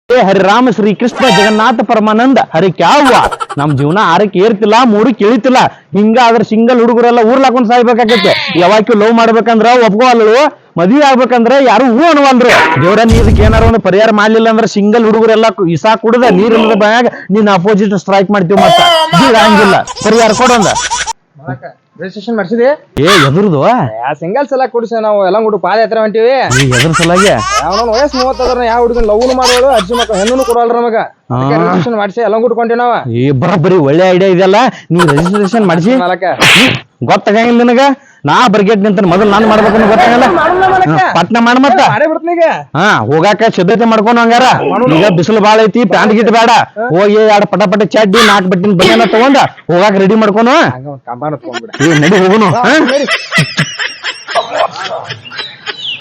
ಹರಿರಾಮ ಶ್ರೀ ಕೃಷ್ಣ ಜಗನ್ನಾಥ ಪರಮಾನಂದ ಹರಿ ಕ್ಯಾವ ನಮ್ ಜೀವನ ಆರಕ್ಕೆ ಏರ್ತಿಲ್ಲ ಮೂರಕ್ಕೆ ಇಳಿತಿಲ್ಲ ಹಿಂಗಾದ್ರೆ ಸಿಂಗಲ್ ಹುಡುಗರೆಲ್ಲ ಊರ್ಲಾಕೊಂಡ್ ಸಾಯ್ಬೇಕಾಗತ್ತೆ. ಯಾವಾಗ್ಯೂ ಲವ್ ಮಾಡ್ಬೇಕಂದ್ರ ಒಪ್ಕೋವಲ್ರು, ಮದ್ವಿ ಆಗ್ಬೇಕಂದ್ರೆ ಯಾರು ಹೂ ಅನ್ವಲ್ರು. ದೇವ್ರ ನೀದಕ್ಕೆ ಏನಾರ ಒಂದು ಪರಿಹಾರ ಮಾಡ್ಲಿಲ್ಲ ಅಂದ್ರೆ ಸಿಂಗಲ್ ಹುಡುಗರೆಲ್ಲ ಇಸಾ ಕುಡ್ದ ನೀರಿಲ್ಲದ ಬ್ಯಾಗ ನೀನ್ ಅಪೋಸಿಟ್ ಸ್ಟ್ರೈಕ್ ಮಾಡ್ತೀವಿ. ಮತ್ತ ಹಂಗಿಲ್ಲ, ಪರಿಹಾರ ಕೊಡಂದ. ರಿಜಿಸ್ಟ್ರೇಷನ್ ಮಾಡ್ಸಿದಿ? ಎದುರ್ದು ಸಿಂಗಲ್ಸ್ ಎಲ್ಲ ಕುಡಿಸ ನಾವು ಎಲ್ಲ ಹುಡುಗ ಪಾದಯಾತ್ರೆ ಹೊಂಟಿವಿ. ಎದ್ರ ಸಲಾಗೆ ಯಾವ ವಯಸ್ಸು 30 ಯಾವ ಹುಡುಗನ್ ಲವ್ನು ಮಾಡೋಳು, ಅರ್ಜಿ ಮಕ್ಕಳು ಹೆಣ್ಣು ಕೊಡಲ್ರ ನಮಗ. ರಿಜಿಸ್ಟ್ರೇಷನ್ ಮಾಡಿಸಿ ಎಲ್ಲ ಗುಡ್ಕೊಂತೀವಿ ನಾವ. ಬರೋಬ್ಬರಿ ಒಳ್ಳೆ ಐಡಿಯಾ ಇದೆಲ್ಲ. ನೀವ್ ರಿಜಿಸ್ಟ್ರೇಷನ್ ಮಾಡಿಸಿ ಗೊತ್ತಾಗಂಗಿಲ್ಲ ನಿನಗ. ನಾ ಬರ್ಗೇಟ್ ನಿಂತ ಮೊದಲು ನಾನು ಮಾಡ್ಬೇಕನ್ನ ಗೊತ್ತಾಗಲ್ಲ. ಪಟ್ನ ಮಾಡ ಮತ್ತ ಹೋಗಾಕ ಸಿದ್ಧತೆ ಮಾಡ್ಕೊಂಡು ಹಂಗಾರ. ಈಗ ಬಿಸಿಲು ಬಾಳ ಐತಿ, ಪ್ಯಾಂಟ್ ಗಿಟ್ ಬೇಡ, ಹೋಗಿ 2 ಪಟ ಚಡ್ಡಿ 4 ಬಟ್ಟಿನ ಬನಿಯನ್ನ ತಗೊಂಡ ಹೋಗಾಕ ರೆಡಿ ಮಾಡ್ಕೊನು. ನಡಿ ಹೋಗುನು.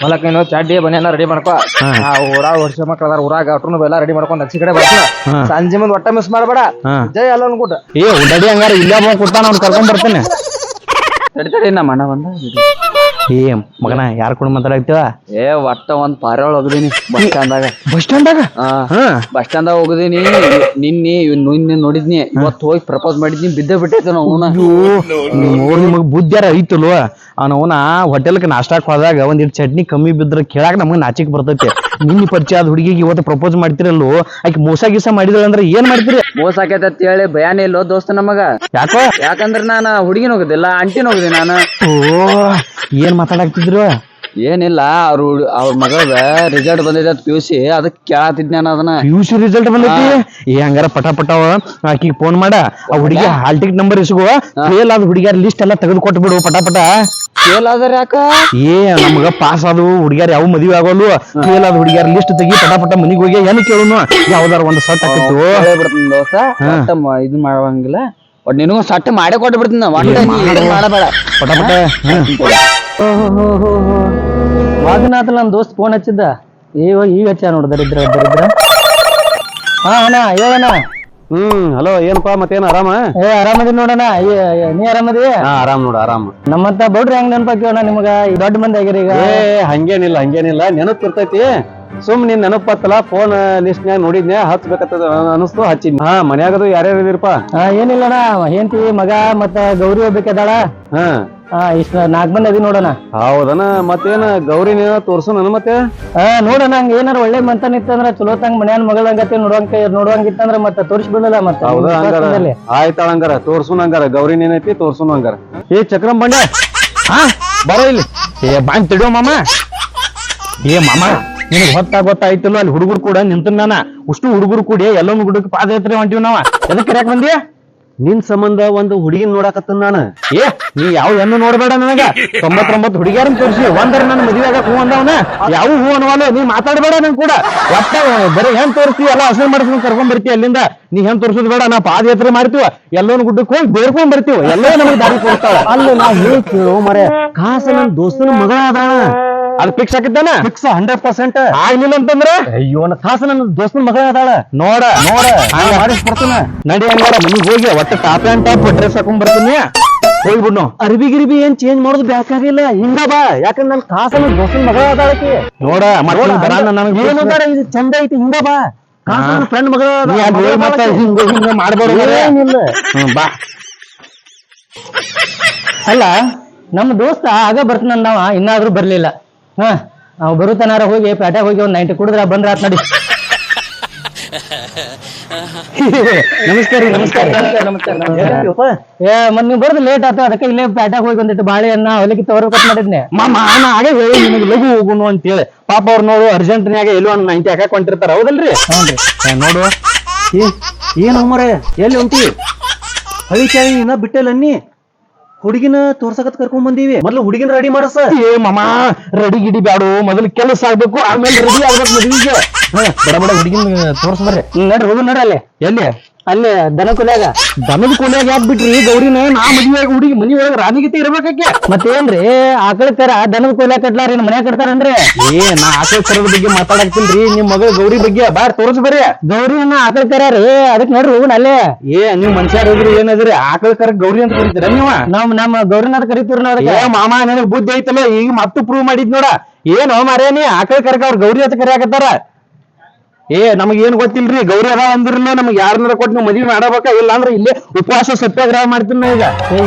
ಹೊಲಕ್ಕೇನು ಚಡ್ಡಿ ಬನಿಯನ್ನ ರೆಡಿ ಮಾಡ್ಕೊ. ಊರಾಗ ವರ್ಷ ಮಕ್ಳು ಅದಾರ, ಊರಾಗ ಅಟ್ರು ಎಲ್ಲ ರೆಡಿ ಮಾಡ್ಕೊಂಡು ಅಚ್ಚಿ ಕಡೆ ಬರ್ತೀನಿ. ಸಂಜೆ ಮುಂದೆ ಒಟ್ಟ ಮಿಸ್ ಮಾಡಬೇಡ. ಜೈ ಅಲ್ಲ ಅನ್ಕೊಟ್ಟ ನಡಿ ಹಂಗಾರ. ಇಲ್ಲೇ ಕೊಡ್ತಾನ, ಅವ್ನು ಕರ್ಕೊಂಡ್ ಬರ್ತೇನೆ. ತಡಿ ನಮ್ಮ ಅಣ್ಣ ಬಂದ. ಮಗನ ಯಾರ ಕೂಡ ಮಾತಾಡ್ತೀವ? ಒಟ್ಟ ಒಂದ್ ಪಾರಾಳ್ ಹೋಗಿದೀನಿ ಬಸ್ ಸ್ಟ್ಯಾಂಡ್ದಾಗ. ಬಸ್ ಸ್ಟ್ಯಾಂಡ್ದಾಗ? ಬಸ್ ಸ್ಟ್ಯಾಂಡ್ದಾಗ ಹೋಗಿದೀನಿ. ನಿನ್ನೆ ನೋಡಿದ್ನಿ, ಇವತ್ತು ಹೋಗಿ ಪ್ರಪೋಸ್ ಮಾಡಿದ್ನಿ, ಬಿದ್ದ ಬಿಟ್ಟೈತೆ ನಾವು. ನೋಡ್ ನಿಮಗ್ ಬುದ್ಧಿಯಾರ ಐತಲ್ವ? ಅವನ ಹೋಟೆಲ್ಗೆ ನಾಷ್ಟಾಕ್ ಹೋದಾಗ ಒಂದಿಟ್ಟು ಚಟ್ನಿ ಕಮ್ಮಿ ಬಿದ್ರ ಕೇಳಾಕ ನಮಗ್ ನಾಚಿಕ್ ಬರ್ತೈತಿ. ನಿನ್ನ ಪರಿಚಯ ಆದ ಹುಡುಗಿಗೆ ಇವತ್ತು ಪ್ರಪೋಸ್ ಮಾಡ್ತಿರಲ್ವ? ಆಕಿ ಮೋಸ ಗೀಸ ಮಾಡಿದಳ ಅಂದ್ರೆ ಏನ್ ಮಾಡ್ತೀರಿ? ಮೋಸ ಆಕೈತೆ ಅಂತ ಹೇಳಿ ಭಯಾನೇ ಇಲ್ಲೋ ದೋಸ್ತ ನಮಗ. ಯಾಕೋ? ಯಾಕಂದ್ರ ನಾನು ಹುಡುಗಿನ ಹೋಗುದಿಲ್ಲ, ಅಂಟಿನ ಹೋಗುದಿ ನಾನು. ಏನ್ ಮಾತಾಡಕ್ತಿದ್ರು? ಏನಿಲ್ಲ, ಅವ್ರ ಮಗಳದ ರಿಸಲ್ಟ್ ಬಂದೈತೆ PUC, ಅದಕ್ಕೆ ಕೇಳತ್ತಿದ್ನ ಅದನ್ನ. PUC ರಿಸಲ್ಟ್ ಬಂದೈತಿ? ಹಂಗಾರ ಪಟ ಆಕಿಗೆ ಫೋನ್ ಮಾಡ. ಆ ಹುಡುಗಿ ಹಾಲ್ ಟಿಕೆಟ್ ನಂಬರ್ ಇಸ್ಕೋ. ಫೇಲ್ ಆದ ಹುಡುಗಿಯರ ಲಿಸ್ಟ್ ಎಲ್ಲ ತೆಗೆದು ಕೊಟ್ಬಿಡು ಪಟ. ಫೇಲ್ ಆದ್ರ ಯಾಕ? ನಮಗ ಪಾಸ್ ಆದ ಹುಡುಗಿಯರ್ ಯಾವ ಮದ್ವಿ ಆಗೋಲ್ವ? ಫೇಲ್ ಆದ ಹುಡುಗಿಯರ ಲಿಸ್ಟ್ ತೆಗಿ ಪಟ ಮನಿಗೆ ಹೋಗಿ ಏನು ಕೇಳುನು. ಯಾವ್ದಾರ ಒಂದು ಸಟ್ ಹಾಕಿತ್ತು ದೋಸ್ತ, ಇದನ್ ಮಾಡಂಗಿಲ್ಲ. ಒಟ್ ನಿನಗೂ ಸಟ್ ಮಾಡೇ ಕೊಟ್ಟು ಬಿಡ್ತೀನಿ. ಮಾಡಬೇಡ ಪಟ. ವಾದನಾಥ ನನ್ ದೋಸ್ತ್ ಫೋನ್ ಹಚ್ಚಿದ್ದ. ಈಗ ಹಚ್ಚ ನೋಡ. ದರಿದ್ರ ಅಣ್ಣ ಹೇಳಣ್ಣ. ಹಲೋ. ಏನಪ್ಪಾ ಮತ್ತೇನ ಆರಾಮ? ಆರಾಮದಿ ನೋಡಣ. ನೀ ಆರಾಮದಿ? ಆರಾಮ್ ನೋಡ, ಆರಾಮ್. ನಮ್ಮಂತ ಬೌಡ್ರಿ ಹೆಂಗ್ ನೆನಪಾಕಿವಣ್ಣ ನಿಮಗ? ದೊಡ್ಡ ಮಂದಿ ಆಗ್ಯಾರ ಈಗ. ಹಂಗೇನಿಲ್ಲ ನೆನಪಿರ್ತೈತಿ. ಸುಮ್ ನೀನ್ ನೆನಪತ್ತಲ್ಲ, ಫೋನ್ ಲಿಸ್ಟ್ ನ್ಯಾಗ ನೋಡಿದ್ನೆ, ಹಚ್ಬೇಕಂತ ಅನಸ್ತು, ಹಚ್ಚಿದ್ನಿ. ಮನ್ಯಾಗದು ಯಾರ್ಯಾರು ಇದೀರಪ್ಪ? ಏನಿಲ್ಲಣ್ಣ, ಹೆಂಡತಿ ಮಗ ಮತ್ತ ಗೌರಿ ಹೋಗ್ಬೇಕದಾಳ. ಇಷ್ಟ 4 ಮಂದಿ ಅದಿ ನೋಡಣ. ಹೌದನ? ಮತ್ತೇನ ಗೌರಿನ ತೋರ್ಸು ನನ್ ಮತ್ತೆ? ನೋಡಣ, ಹಂಗ ಏನಾರ ಒಳ್ಳೆ ಮಂತನ ಇತ್ತಂದ್ರ ಚಲೋ ತಂಗ ಮನ್ಯಾನ ಮಗಳಂಗತಿ ನೋಡುವಂಗಿತ್ತಂದ್ರ ಮತ್ತ ತೋರಿಸ್ಬಿಡಲ್ಲ. ಮತ್ತ ಆಯ್ತಾಳ ಹಂಗಾರ, ತೋರ್ಸುನ್ ಹಂಗಾರ. ಗೌರಿನ ಏನೈತಿ ತೋರ್ಸುನ್ ಹಂಗಾರ. ಚಕ್ರಂ ಬಂಡೆ ಬರೋ ಇಲ್ಲಿ. ಬಾಂಡ್ ತಿಡೋ ಮಾಮ. ಮಾಮ ನಿನಗ್ ಗೊತ್ತಾಯ್ತಲ್ಲ, ಅಲ್ಲಿ ಹುಡುಗರು ಕೂಡ ನಿಂತ ನಾನ. ಅಷ್ಟು ಹುಡುಗರು ಕೂಡಿ ಎಲ್ಲೊಂದು ಹುಡುಗ ಪಾದಯಾತ್ರೆ ಹೊಂಟಿವ್ ನಾವ. ಎದಕ್ ಕರ್ಯಾಕ್ ಬಂದಿ? ನಿನ್ ಸಂಬಂಧ ಒಂದು ಹುಡುಗಿನ ನೋಡಕತ್ತ ನಾನು. ನೀ ಯಾವ ಹೆಣ್ಣು ನೋಡ್ಬೇಡ ನನಗ. 99 ಹುಡುಗಿಯಾರನ್ ತೋರಿಸಿ ಒಂದರ ನನ್ನ ಮದುವೆ ಆಗಕ್ ಹೂ ಅಂದವನ. ಯಾವ ಹೂ ಅನ್ನವಲ್ಲ. ನೀ ಮಾತಾಡ್ಬೇಡ ನನ್ ಕೂಡ. ಒಟ್ಟ ಬರೀ ಹೆಣ್ ತೋರಿಸ್ತಿ, ಎಲ್ಲ ಹಸೆ ಮಾಡಿಸ್ಕೊಂಡ್ ಕರ್ಕೊಂಡ್ ಬರ್ತೀವಿ ಅಲ್ಲಿಂದ. ನೀ ಹೆಣ್ ತೋರ್ಸೋದ್ ಬೇಡ. ನಾ ಪಾದಯಾತ್ರೆ ಮಾಡ್ತೀವ, ಎಲ್ಲೊಂದು ಗುಡ್ಡಕ್ಕೆ ಹೋಗಿ ಬೇರ್ಕೊಂಡ್ ಬರ್ತೀವ. ಎಲ್ಲೋ ನಮಗ್ ದಾರಿ ತೋರಿಸ್ತಾಳ. ಅಲ್ಲಿ ನಾ ಹೇಳ್ತೀವಿ ಮರೆ, ಕಾಸ ನನ್ ದೋಸ್ತನ ಮಗಳ ಅದಾಳ. ಅದು ಫಿಕ್ಸ್ ಆಗಿದ್ದಾನ? ಫಿಕ್ಸ್ 100%. ಆಗ್ಲಿಲ್ಲ ಅಂತಂದ್ರೆ ಅಯ್ಯೋ, ಕಾಸ ನನ್ನ ದೋಸ್ತನ ಮಗಳ ಅದಾಳ. ನೋಡ ಮಾಡಿಸ್ಕೊಡ್ತಾನ. ನಡಿ ಹಂಗಾರ ಮನಿಗ್ ಹೋಗಿ ಒಟ್ಟ ಟಾಪ್ ಅಂಡ್ ಟಾಪ್ ಡ್ರೆಸ್ ಹಾಕೊಂಡ್ ಬರ್ತೀನಿ. ಹೋಗ್ಬಿಡ್ನು. ಅರ್ಬಿ ಏನ್ ಚೇಂಜ್ ಮಾಡೋದು ಬೇಕಾಗಿಲ್ಲ. ಹಿಂಗ ಬಾ, ಯಾಕಂದ್ರೆ ನನ್ ಕಾಸ ನನ್ನ ದೋಸ್ತನ ಮಗಳ ಅದಾಳಕಿ. ನೋಡ ನನಗೆ ಏನಂತಾರ, ಇದು ಚಂದ ಐತಿ. ಹಿಂಗ ಬಾ, ಕಾಸ ಫ್ರೆಂಡ್ ಮಗಳ ಹಿಂಗ ಮಾಡ್ಬೇಡ. ಬಾ. ಅಲ್ಲ, ನಮ್ಮ ದೋಸ್ತ ಆಗ ಬರ್ತಾನಂದವ, ಇನ್ನಾದ್ರೂ ಬರ್ಲಿಲ್ಲ. ನಾವು ಬರುತ್ತನಾರ ಹೋಗಿ ಪೇಟೆಗೆ ಹೋಗಿ ಒಂದ್ 90 ಕುಡಿದ್ರ ಬಂದ್ರ ಆತ್. ನಡಿ. ನಮಸ್ಕಾರ. ಮತ್ ನೀವು ಬರೋದು ಲೇಟ್ ಆಯ್ತು, ಅದಕ್ಕೆ ಇಲ್ಲೇ ಪೇಟೆಗೆ ಹೋಗಿ ಒಂದಿಟ್ಟು ಬಾಳೆಹಣ್ಣ ಹೊಲಕ್ಕೆ ತಗೋರ್ಬೇಕಂತ ಮಾಡಿದ್ನೆ. ಮಾಮ ಹಾಗೆ ಹೇಳಿ ನಿಮಗೆ ಲಘು ಹೋಗುನು ಅಂತೇಳಿ. ಪಾಪ ಅವ್ರು ನೋಡು ಅರ್ಜೆಂಟ್ನಾಗ ಎಲ್ಲೋ 90 ಹಾಕಕ್ ಹೊಂಟಿರ್ತಾರ. ಹೌದಲ್ರಿ? ನೋಡು. ಏನ್ ಮರೆ ಎಲ್ಲಿ ಹೊಂಟಿ? ಹಳಿಚಾಯಿ ಇನ್ನ ಬಿಟ್ಟಲ್ಲ ನೀ. ಹುಡುಗಿನ ತೋರ್ಸಕತ್ ಕರ್ಕೊಂಡ್ ಬಂದೀವಿ. ಮೊದ್ಲು ಹುಡುಗಿನ ರೆಡಿ ಮಾಡಸ. ಮಾಮ ರೆಡಿ ಗಿಡಿ ಬ್ಯಾಡು, ಮೊದಲು ಕೆಲಸ ಆಗ್ಬೇಕು, ಆಮೇಲೆ ರೆಡಿ ಆಗ್ಬೇಕು ಮದುವೆಗೆ. ಬಡ ಹುಡುಗಿನ ತೋರ್ಸದ್ರಿ. ನಡ್ರಿ ಹೋಗಿ ನೋಡ್ರಿ. ಅಲ್ಲಿ ಎಲ್ಲಿ? ಅಲ್ಲೇ ದನದ ಕೊಲೆಯಾಗ ಯಾಕೆ ಬಿಟ್ರಿ ಗೌರಿನ? ನಾ ಮದುವೆ ಹುಡುಗಿ ಮನಿ ಒಳಗ ರಾಣಿಗೀತೆ ಇರ್ಬೇಕಾಕೆ. ಮತ್ತೇನ್ರಿ ಆಕಳ ಕರ ದನದ ಕೊಲೆ ಕಟ್ಲಾರಿ ಮನ್ಯಾಗ ಕಟ್ತಾರನ್ರಿ? ನಾ ಆಕಳ ಕರದ ಬಗ್ಗೆ ಮಾತಾಡಕ್ತಿಲ್ರಿ. ನಿಮ್ ಮಗಳ ಗೌರಿ ಬಗ್ಗೆ ಬಾರ್ ತೋರ್ಸ್ ಬರ್ರಿ. ಗೌರಿನ ಆಕಳ ಕರ ರೀ, ಅದಕ್ ನೋಡ್ರಿ ಹೋಗುಣ ಅಲ್ಲೇ. ನೀವ್ ಮನುಷ್ಯರ ಇದ್ರಿ ಏನದ್ರಿ? ಆಕಳ ಕರ ಗೌರಿ ಅಂತ ಕರಿತೀರ ನೀವು? ನಮ್ಮ ಗೌರಿನ ಅಂತ ಕರಿತೀವ್ರಿ ನೋಡ್ರಿ. ಮಾಮ ನನಗ್ ಬುದ್ಧಿ ಐತಲ್ಲ, ಈಗ ಮತ್ತು ಪ್ರೂವ್ ಮಾಡಿದ್ ನೋಡ. ಏನೋ ಮಾರೇ ನೀ ಆಕಳ ಕರಕ ಅವ್ರ ಗೌರಿ ಅಂತ ಕರಿಯಾಕತ್ತಾರ. ನಮಗ್ ಏನ್ ಗೊತ್ತಿಲ್ರಿ ಗೌರಿ ಅದ ಅಂದ್ರಲ್ಲ ನಮಗ್ ಯಾರನ್ನಾರ ಕೊಟ್ಟು ನೀವು ಮದ್ವಿ ಮಾಡಬೇಕ ಇಲ್ಲ ಅಂದ್ರೆ ಇಲ್ಲೇ ಉಪವಾಸ ಸತ್ಯಾಗ್ರಹ ಮಾಡ್ತೀನಿ ನಾ ಈಗ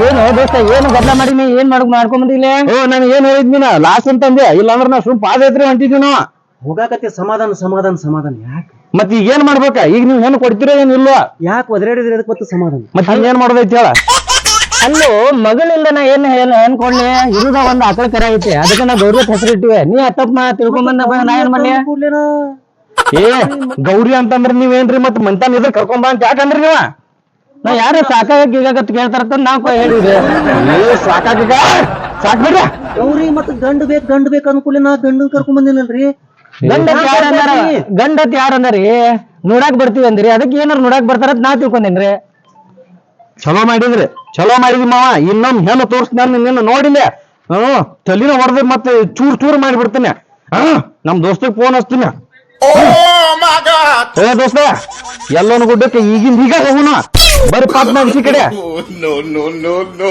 ಏನು ದೋಸ್ತ ಏನು ಗದ್ದಲ ಮಾಡಿ ನೀ ಏನ್ ಮಾಡ್ಕೊಂಬಂದಿಲ್ಲ ನಾನು ಏನ್ ಹೇಳಿದ್ನಿನ ಲಾಸ್ಟ್ ಅಂತಂದೆ ಇಲ್ಲ ಅಂದ್ರೆ ನಾ ಸುಮ್ ಪಾದಯಾತ್ರೆ ಹೊಂಟಿದ್ವಿ ನಾವು ಹೋಗಾಕತ್ತೆ ಸಮಾಧಾನ ಸಮಾಧಾನ ಸಮಾಧಾನ ಯಾಕೆ ಮತ್ ಈಗ ಏನ್ ಮಾಡ್ಬೇಕ ಈಗ ನೀವ್ ಹೆಣ್ಣು ಕೊಡ್ತೀರೋ ಏನ್ ಇಲ್ವಾ ಯಾಕೆ ಒದರಾಡಿದ್ರೆ ಅದಕ್ಕೆ ಮತ್ತೆ ಸಮಾಧಾನ ಮತ್ತೆ ಏನ್ ಮಾಡೋದೈತಿ ಹೇಳ ಅಲ್ಲೂ ಮಗಳಿಂದ ನಾ ಏನ್ ಅನ್ಕೊಂಡ್ಲಿ ಇರುದ ಒಂದ್ ಆಕಳ ಕರ ಐತಿ ಅದಕ್ಕೆ ನಾ ಗೌರವ ಹೆಸರಿಟ್ಟಿವೆ ನೀ ಹತ್ತಪ್ಪ ತಿಳ್ಕೊಂಬಂದ ನಾ ಏನ್ ಮಾಡ್ಲಿ ಗೌರಿ ಅಂತಂದ್ರ ನೀವೇನ್ರಿ ಮತ್ ಮಂತಾನ ಇದ್ರ ಕರ್ಕೊಂಬ ಅಂತ ಯಾಕಂದ್ರಿ ನೀವ ನಾ ಯಾರು ಸಾಕಾಗತ್ ಕೇಳ್ತಾರ ನಾವ್ ಹೇಳಿದ್ರಿ ಸಾಕಾಗ ಸಾಕ್ಬಿಡ್ರಿ ಗೌರಿ ಮತ್ತೆ ಗಂಡು ಬೇಕು ಅನ್ಕೂಲ ನಾ ಗಂಡು ಕರ್ಕೊಂಡ್ ಬಂದಿನಲ್ರಿ ಗಂಡತ್ ಯಾರಂದ್ರಿ ನೋಡಾಕ್ ಬರ್ತೀವಿ ಅಂದ್ರಿ ಅದಕ್ಕೆ ಏನಾರ ನೋಡಾಕ್ ಬರ್ತಾರ ನಾ ತಿಳ್ಕೊಂಡೇನ್ರಿ ಚಲೋ ಮಾಡಿದ್ವಿ ಮಾವ ಇನ್ನೊಂದ್ ಹೆಣ್ಣು ತೋರ್ಸ್ತಾನ ನಿನ್ನ ನೋಡಿಲ್ಲ ತಲಿನ ಹೊಡೆದ್ ಮತ್ತೆ ಚೂರ್ ಮಾಡಿಬಿಡ್ತೇನೆ ನಮ್ ದೋಸ್ತಿಗೆ ಫೋನ್ ಹಚ್ತೀನಿ ದೋಸ್ತ ಎಲ್ಲೋನ್ ಗುಡ್ಡಕ್ಕೆ ಈಗ ಹೋಗೋಣ ಬರ್ರಿ ಪಾಪ ಈ ಕಡೆ no, no, no, no.